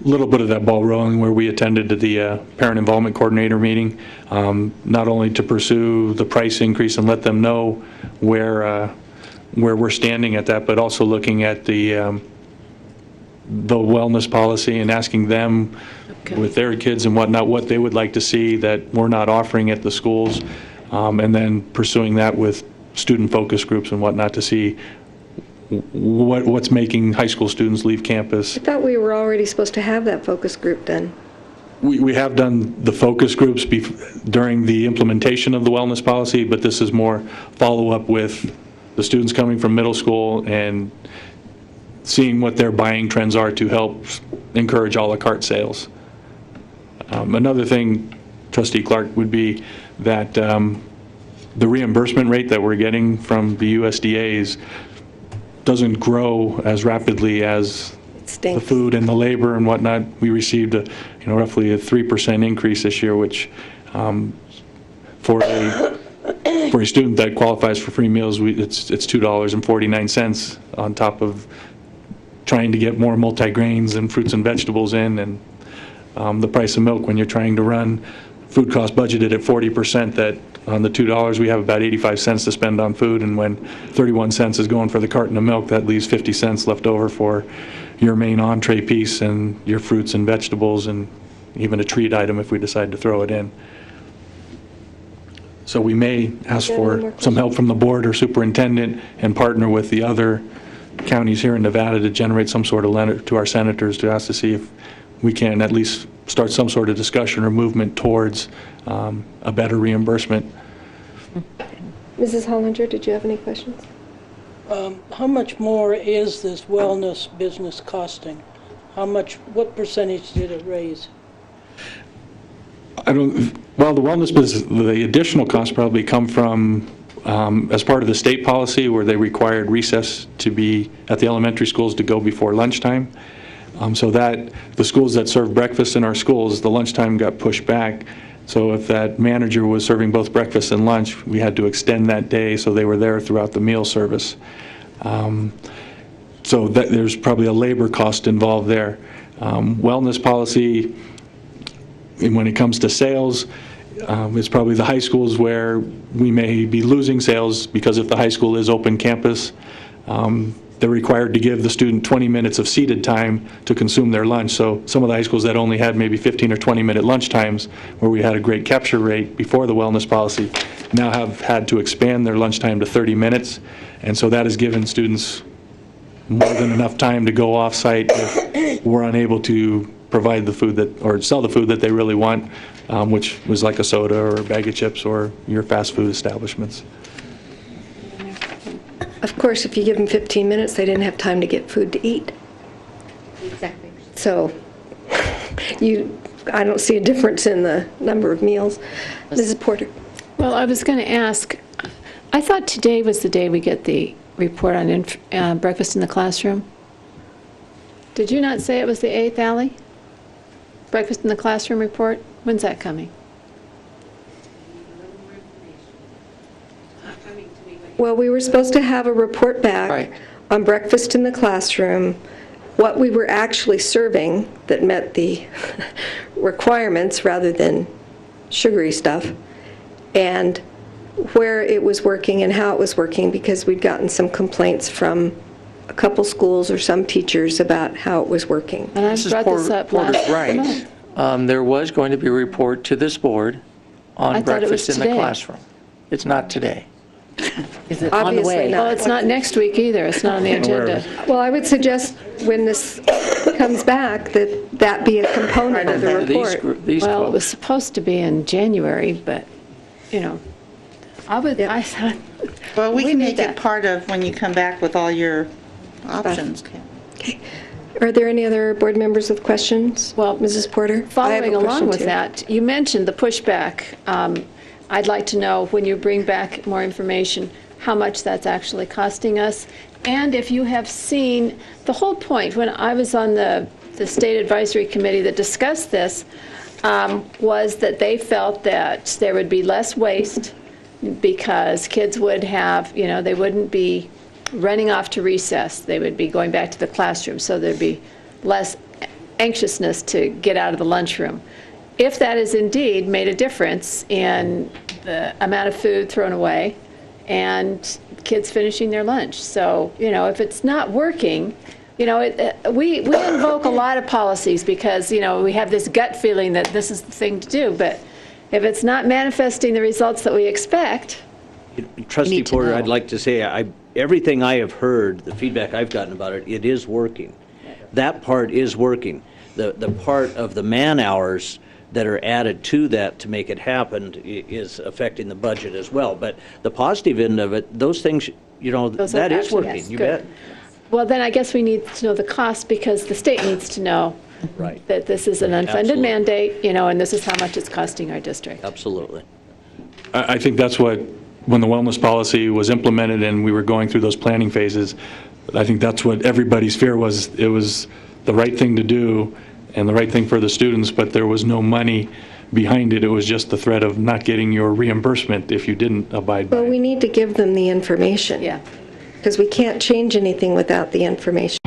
little bit of that ball rolling where we attended to the parent involvement coordinator meeting, not only to pursue the price increase and let them know where we're standing at that, but also looking at the wellness policy and asking them with their kids and whatnot what they would like to see that we're not offering at the schools, and then pursuing that with student focus groups and whatnot to see what's making high school students leave campus. I thought we were already supposed to have that focus group done. We have done the focus groups during the implementation of the wellness policy, but this is more follow-up with the students coming from middle school and seeing what their buying trends are to help encourage a la carte sales. Another thing, Trustee Clark, would be that the reimbursement rate that we're getting from the USDA's doesn't grow as rapidly as the food and the labor and whatnot. We received roughly a 3% increase this year, which for a student that qualifies for free meals, it's $2.49 on top of trying to get more multigrains and fruits and vegetables in, and the price of milk when you're trying to run food cost budgeted at 40%, that on the $2 we have about 85 cents to spend on food, and when 31 cents is going for the carton of milk, that leaves 50 cents left over for your main entree piece and your fruits and vegetables and even a treat item if we decide to throw it in. So we may ask for some help from the board or superintendent and partner with the other counties here in Nevada to generate some sort of letter to our senators to ask to see if we can at least start some sort of discussion or movement towards a better reimbursement. Mrs. Hollinger, did you have any questions? How much more is this wellness business costing? What percentage did it raise? Well, the wellness business, the additional costs probably come from as part of the state policy where they required recess to be at the elementary schools to go before lunchtime. So that the schools that serve breakfast in our schools, the lunchtime got pushed back. So if that manager was serving both breakfast and lunch, we had to extend that day so they were there throughout the meal service. So there's probably a labor cost involved there. Wellness policy, and when it comes to sales, it's probably the high schools where we may be losing sales because if the high school is open campus, they're required to give the student 20 minutes of seated time to consume their lunch. So some of the high schools that only had maybe 15 or 20-minute lunch times, where we had a great capture rate before the wellness policy, now have had to expand their lunchtime to 30 minutes. And so that has given students more than enough time to go off-site if we're unable to provide the food or sell the food that they really want, which was like a soda or a bag of chips or your fast food establishments. Of course, if you give them 15 minutes, they didn't have time to get food to eat. Exactly. So I don't see a difference in the number of meals. Mrs. Porter. Well, I was going to ask, I thought today was the day we get the report on breakfast in the classroom. Did you not say it was the 8th, Allie? Breakfast in the classroom report? When's that coming? Well, we were supposed to have a report back on breakfast in the classroom, what we were actually serving that met the requirements rather than sugary stuff, and where it was working and how it was working, because we'd gotten some complaints from a couple schools or some teachers about how it was working. And I brought this up last right. There was going to be a report to this board on breakfast in the classroom. It's not today. Is it Obviously on the way? not. Well, it's not next week either. It's not on the agenda. Well, I would suggest when this comes back that be a component of the report. Well, it was supposed to be in January, but, I thought. Well, we can need make that. it part of when you come back with all your options. Okay. Are there any other board members with questions? Well, Mrs. Porter? Following along with too. that, you mentioned the pushback. I'd like to know, when you bring back more information, how much that's actually costing us. And if you have seen, the whole point, when I was on the State Advisory Committee that discussed this, was that they felt that there would be less waste because kids would have, they wouldn't be running off to recess. They would be going back to the classroom, so there'd be less anxiousness to get out of the lunchroom. If that has indeed made a difference in the amount of food thrown away and kids finishing their lunch. So, if it's not working, we invoke a lot of policies because, we have this gut feeling that this is the thing to do. But if it's not manifesting the results that we expect, Trustee need to Porter, know. I'd like to say, everything I have heard, the feedback I've gotten about it, it is working. That part is working. The part of the man-hours that are added to that to make it happen is affecting the budget as well. But the positive end of it, those things, Those are that is actually, working, yes, you good. bet. Well, then I guess we need to know the cost because the state needs to know Right, that this is an unfunded Absolutely. mandate, and this is how much it's costing our district. absolutely. I think that's what, when the wellness policy was implemented and we were going through those planning phases, I think that's what everybody's fear was. It was the right thing to do and the right thing for the students, but there was no money behind it. It was just the threat of not getting your reimbursement if you didn't abide by Well, it. we need to give them the information. Yeah. Because we can't change anything without the information.